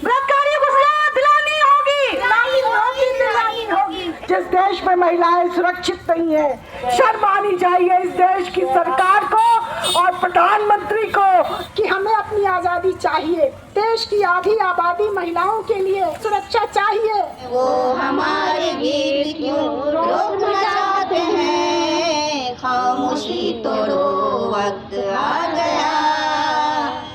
बलात्कारियों को सजा दिलानी होगी। जिस देश में महिलाएं सुरक्षित नहीं है, शर्म आनी चाहिए इस देश की सरकार को और प्रधानमंत्री को कि हमें अपनी आजादी चाहिए। देश की आधी आबादी महिलाओं के लिए सुरक्षा चाहिए। वो हमारे वीर क्यों रोकना चाहते हैं, खामोशी तोड़ो वक्त आ गया।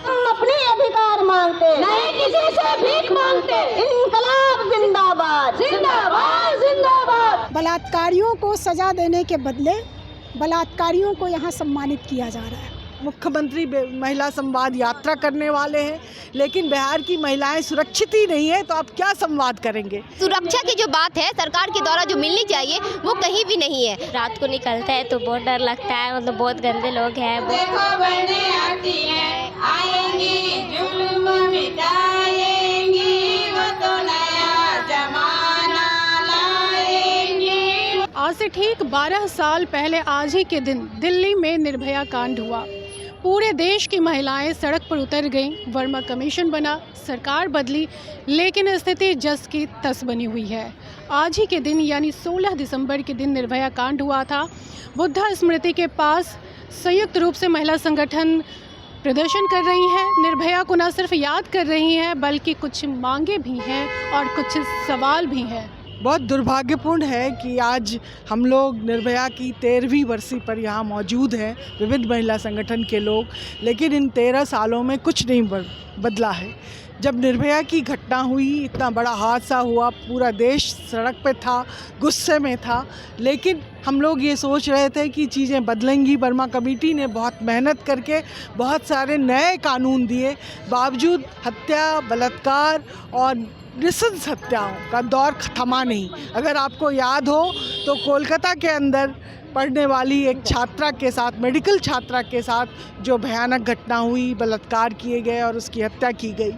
हम अपने अधिकार मांगते नहीं किसी से भीख मांगते। इनकलाब जिंदाबाद जिंदाबाद जिंदाबाद। बलात्कारियों को सजा देने के बदले बलात्कारियों को यहाँ सम्मानित किया जा रहा है। मुख्यमंत्री महिला संवाद यात्रा करने वाले हैं, लेकिन बिहार की महिलाएं सुरक्षित ही नहीं है, तो आप क्या संवाद करेंगे? सुरक्षा की जो बात है सरकार के द्वारा जो मिलनी चाहिए वो कहीं भी नहीं है। रात को निकलता है तो बहुत डर लगता है, मतलब बहुत गंदे लोग हैं। देखो बहनें आती हैं, आएंगी जुल्म मिटाएंगी, वो तो नया जमाना लाएंगी। आज से ठीक 12 साल पहले आज ही के दिन दिल्ली में निर्भया कांड हुआ। पूरे देश की महिलाएं सड़क पर उतर गईं, वर्मा कमीशन बना, सरकार बदली, लेकिन स्थिति जस की तस बनी हुई है। आज ही के दिन यानी 16 दिसंबर के दिन निर्भया कांड हुआ था। बुद्धा स्मृति के पास संयुक्त रूप से महिला संगठन प्रदर्शन कर रही हैं। निर्भया को न सिर्फ याद कर रही हैं बल्कि कुछ मांगे भी हैं और कुछ सवाल भी हैं। बहुत दुर्भाग्यपूर्ण है कि आज हम लोग निर्भया की 13वीं वर्षी पर यहाँ मौजूद हैं, विविध महिला संगठन के लोग, लेकिन इन 13 सालों में कुछ नहीं बदला है। जब निर्भया की घटना हुई, इतना बड़ा हादसा हुआ, पूरा देश सड़क पे था, गुस्से में था, लेकिन हम लोग ये सोच रहे थे कि चीज़ें बदलेंगी। वर्मा कमेटी ने बहुत मेहनत करके बहुत सारे नए कानून दिए, बावजूद हत्या, बलात्कार और नृशंस हत्याओं का दौर थमा नहीं। अगर आपको याद हो तो कोलकाता के अंदर पढ़ने वाली एक छात्रा के साथ, मेडिकल छात्रा के साथ जो भयानक घटना हुई, बलात्कार किए गए और उसकी हत्या की गई।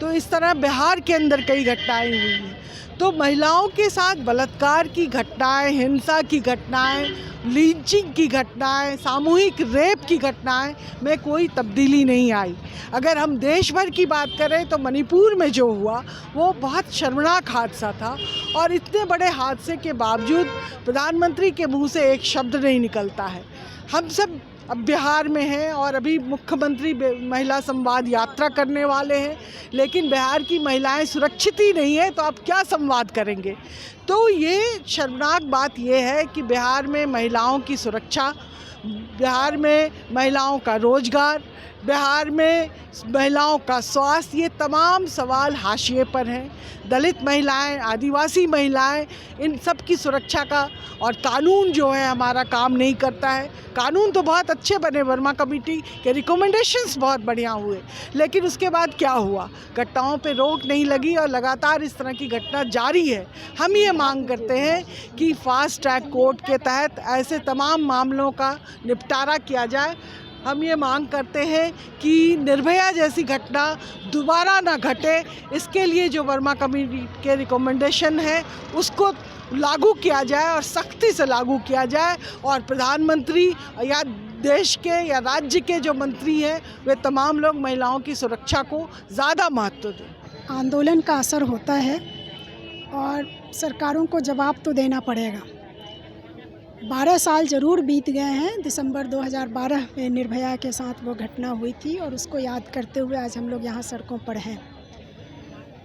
तो इस तरह बिहार के अंदर कई घटनाएं हुई हैं। तो महिलाओं के साथ बलात्कार की घटनाएं, हिंसा की घटनाएं, लिंचिंग की घटनाएं, सामूहिक रेप की घटनाएं में कोई तब्दीली नहीं आई। अगर हम देश भर की बात करें तो मणिपुर में जो हुआ वो बहुत शर्मनाक हादसा था, और इतने बड़े हादसे के बावजूद प्रधानमंत्री के मुंह से एक शब्द नहीं निकलता है। हम सब अब बिहार में हैं और अभी मुख्यमंत्री महिला संवाद यात्रा करने वाले हैं, लेकिन बिहार की महिलाएं सुरक्षित ही नहीं है, तो आप क्या संवाद करेंगे? तो ये शर्मनाक बात ये है कि बिहार में महिलाओं की सुरक्षा, बिहार में महिलाओं का रोजगार, बिहार में महिलाओं का स्वास्थ्य, ये तमाम सवाल हाशिए पर हैं। दलित महिलाएं, आदिवासी महिलाएं, इन सब की सुरक्षा का और कानून जो है हमारा काम नहीं करता है। कानून तो बहुत अच्छे बने, वर्मा कमेटी के रिकमेंडेशंस बहुत बढ़िया हुए, लेकिन उसके बाद क्या हुआ? घटनाओं पे रोक नहीं लगी और लगातार इस तरह की घटना जारी है। हम ये मांग करते हैं कि फास्ट ट्रैक कोर्ट के तहत ऐसे तमाम मामलों का निपटारा किया जाए। हम ये मांग करते हैं कि निर्भया जैसी घटना दोबारा ना घटे, इसके लिए जो वर्मा कमेटी के रिकमेंडेशन है उसको लागू किया जाए और सख्ती से लागू किया जाए, और प्रधानमंत्री या देश के या राज्य के जो मंत्री हैं वे तमाम लोग महिलाओं की सुरक्षा को ज़्यादा महत्व दें। आंदोलन का असर होता है और सरकारों को जवाब तो देना पड़ेगा। 12 साल ज़रूर बीत गए हैं। दिसंबर 2012 में निर्भया के साथ वो घटना हुई थी और उसको याद करते हुए आज हम लोग यहाँ सड़कों पर हैं।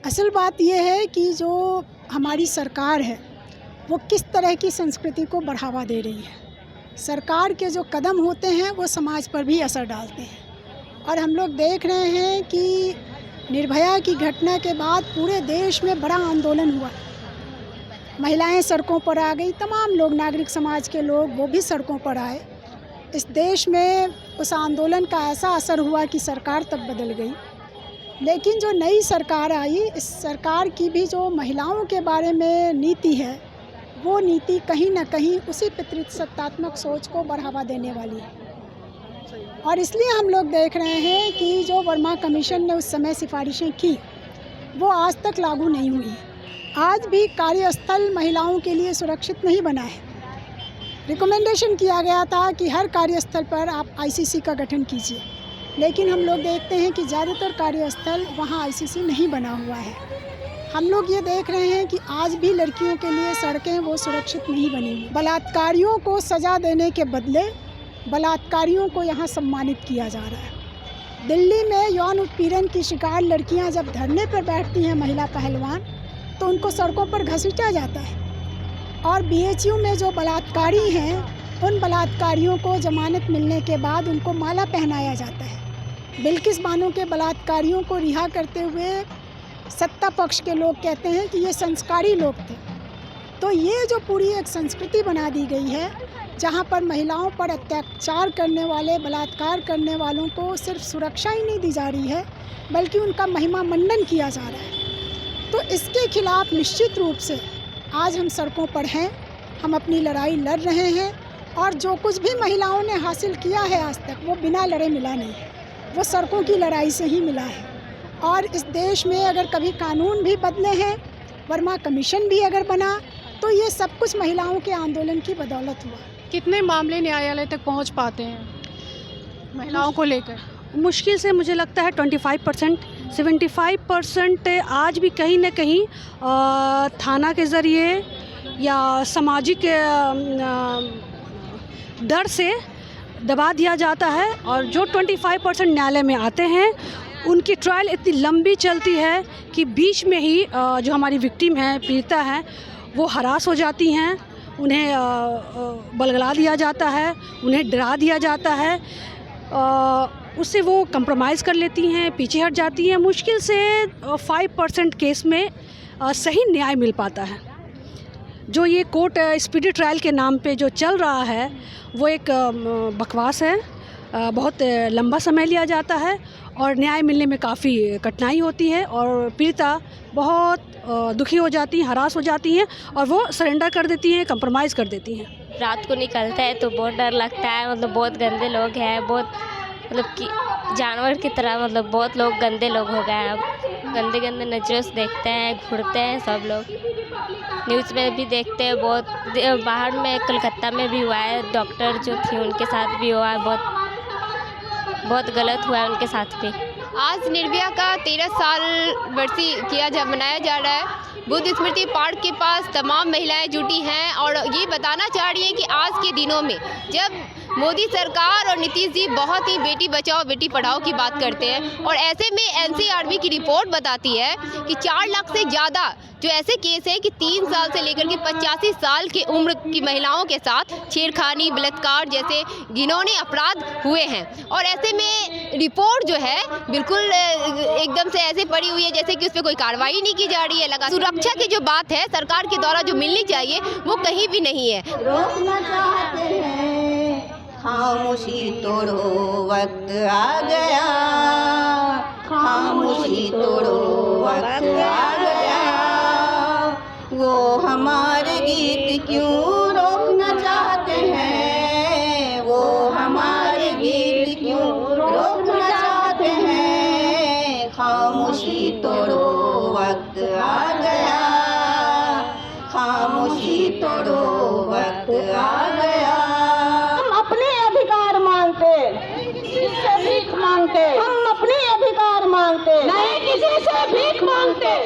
असल बात ये है कि जो हमारी सरकार है वो किस तरह की संस्कृति को बढ़ावा दे रही है। सरकार के जो कदम होते हैं वो समाज पर भी असर डालते हैं, और हम लोग देख रहे हैं कि निर्भया की घटना के बाद पूरे देश में बड़ा आंदोलन हुआ। महिलाएं सड़कों पर आ गई, तमाम लोग, नागरिक समाज के लोग, वो भी सड़कों पर आए। इस देश में उस आंदोलन का ऐसा असर हुआ कि सरकार तक बदल गई। लेकिन जो नई सरकार आई, इस सरकार की भी जो महिलाओं के बारे में नीति है वो नीति कहीं ना कहीं उसी पितृसत्तात्मक सोच को बढ़ावा देने वाली है। और इसलिए हम लोग देख रहे हैं कि जो वर्मा कमीशन ने उस समय सिफारिशें की वो आज तक लागू नहीं हुई। आज भी कार्यस्थल महिलाओं के लिए सुरक्षित नहीं बना है। रिकमेंडेशन किया गया था कि हर कार्यस्थल पर आप आईसीसी का गठन कीजिए, लेकिन हम लोग देखते हैं कि ज़्यादातर कार्यस्थल वहाँ आईसीसी नहीं बना हुआ है। हम लोग ये देख रहे हैं कि आज भी लड़कियों के लिए सड़कें वो सुरक्षित नहीं बनी हुई। बलात्कारियों को सज़ा देने के बदले बलात्कारियों को यहाँ सम्मानित किया जा रहा है। दिल्ली में यौन उत्पीड़न की शिकार लड़कियाँ जब धरने पर बैठती हैं महिला पहलवान, तो उनको सड़कों पर घसीटा जाता है। और बीएचयू में जो बलात्कारी हैं, उन बलात्कारियों को जमानत मिलने के बाद उनको माला पहनाया जाता है। बिल्किस बानो के बलात्कारियों को रिहा करते हुए सत्ता पक्ष के लोग कहते हैं कि ये संस्कारी लोग थे। तो ये जो पूरी एक संस्कृति बना दी गई है, जहाँ पर महिलाओं पर अत्याचार करने वाले, बलात्कार करने वालों को सिर्फ सुरक्षा ही नहीं दी जा रही है, बल्कि उनका महिमा मंडन किया जा रहा है। तो इसके खिलाफ निश्चित रूप से आज हम सड़कों पर हैं, हम अपनी लड़ाई लड़ रहे हैं। और जो कुछ भी महिलाओं ने हासिल किया है आज तक, वो बिना लड़े मिला नहीं है, वो सड़कों की लड़ाई से ही मिला है। और इस देश में अगर कभी कानून भी बदले हैं, वर्मा कमीशन भी अगर बना, तो ये सब कुछ महिलाओं के आंदोलन की बदौलत हुआ। कितने मामले न्यायालय तक पहुंच पाते हैं महिलाओं को लेकर? मुश्किल से मुझे लगता है 25%, 75% आज भी कहीं ना कहीं थाना के ज़रिए या सामाजिक डर से दबा दिया जाता है। और जो 25% न्यायालय में आते हैं, उनकी ट्रायल इतनी लंबी चलती है कि बीच में ही जो हमारी विक्टिम है, पीड़िता है, वो हरास हो जाती हैं, उन्हें बलगला दिया जाता है, उन्हें डरा दिया जाता है, उससे वो कंप्रोमाइज़ कर लेती हैं, पीछे हट जाती हैं। मुश्किल से 5% केस में सही न्याय मिल पाता है। जो ये कोर्ट स्पीडी ट्रायल के नाम पे जो चल रहा है, वो एक बकवास है। बहुत लंबा समय लिया जाता है और न्याय मिलने में काफ़ी कठिनाई होती है और पीड़िता बहुत दुखी हो जाती हैं, हरास हो जाती हैं और वो सरेंडर कर देती हैं, कंप्रोमाइज़ कर देती हैं। रात को निकलते हैं तो बहुत डर लगता है। मतलब बहुत गंदे लोग हैं, बहुत मतलब कि जानवर की तरह, मतलब बहुत लोग गंदे लोग हो गए हैं। अब गंदे गंदे नज़रों से देखते हैं, घूरते हैं सब लोग। न्यूज़ में भी देखते हैं, बहुत बाहर में कलकत्ता में भी हुआ है, डॉक्टर जो थी उनके साथ भी हुआ है, बहुत गलत हुआ है उनके साथ भी। आज निर्भया का 13 साल वर्षी मनाया जा रहा है। बुद्ध स्मृति पार्क के पास तमाम महिलाएं जुटी हैं और ये बताना चाह रही हैं कि आज के दिनों में जब मोदी सरकार और नीतीश जी बहुत ही बेटी बचाओ बेटी पढ़ाओ की बात करते हैं, और ऐसे में एनसीआरबी की रिपोर्ट बताती है कि 4 लाख से ज़्यादा जो ऐसे केस हैं कि 3 साल से लेकर के 85 साल की उम्र की महिलाओं के साथ छेड़खानी, बलात्कार जैसे घिनौने अपराध हुए हैं। और ऐसे में रिपोर्ट जो है बिल्कुल एकदम से ऐसे पड़ी हुई है जैसे कि उस पर कोई कार्रवाई नहीं की जा रही है। लगा सुरक्षा की जो बात है सरकार के द्वारा जो मिलनी चाहिए वो कहीं भी नहीं है। रोकना चाहते हैं, खामोशी तोड़ो वक्त आ गया, खामोशी तोड़ो वक्त आ गया। वो हमारे गीत क्यों रोकना चाहते हैं, वो हमारे गीत क्यों रोकना चाहते हैं। खामोशी तोड़ो वक्त आ गया, खामोशी तोड़ो वक्त आ गया। हम अपने अधिकार मांगते, किससे भीख मांगते? हम अपने अधिकार मांगते, नहीं किसी से भीख मांगते।